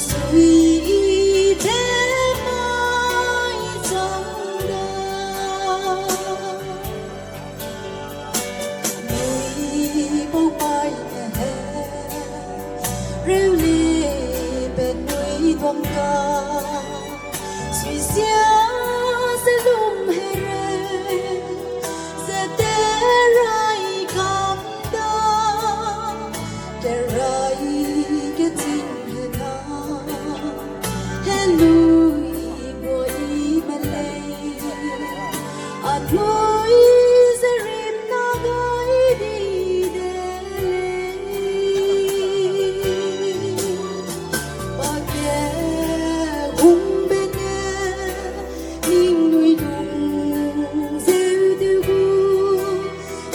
suy thế mãi trong đời núi bông bay rêu li bên núi vòng ca suy xia sẽ lung hề sẽ té rai cảm đau để rai cái tình lui bồi male atmoi zerim nagai di dele pake bene ning nui dung zeu dugu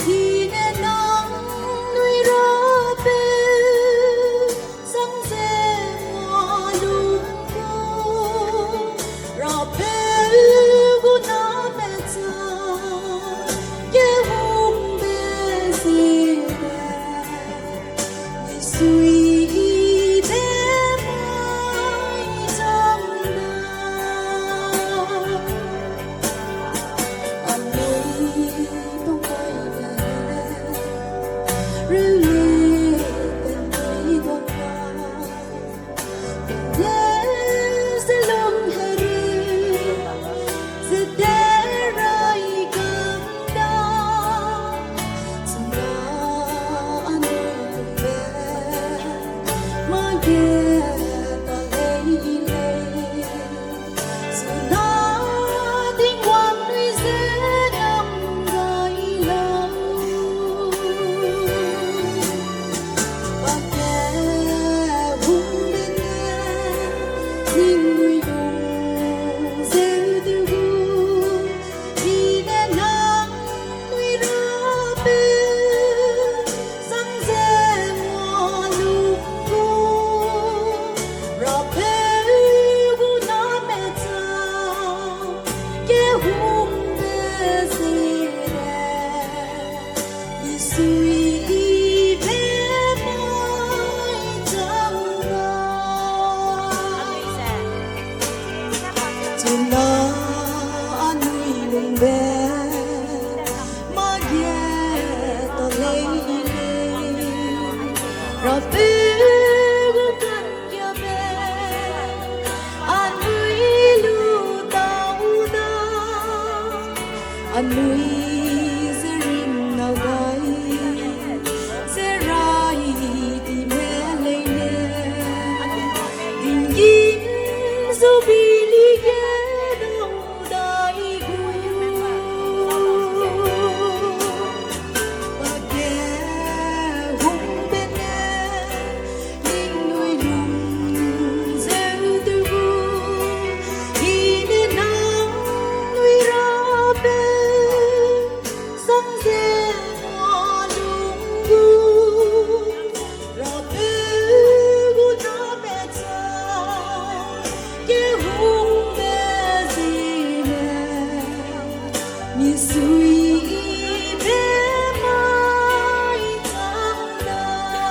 hine nang nui rape sang se mo lu suy thế mãi trong đời anh nuôi bông bay rêu li bên núi vòng ca để sẽ lung hề sẽ để rai cảm đau chẳng là anh nuôi suy thế mãi trong đời chỉ là anh nuôi lùng bé mà ghé tao lấy rồi biết cần kia bé anh nuôi lu tao đó anh nuôi zerim nào gai suy thế mãi trong đời.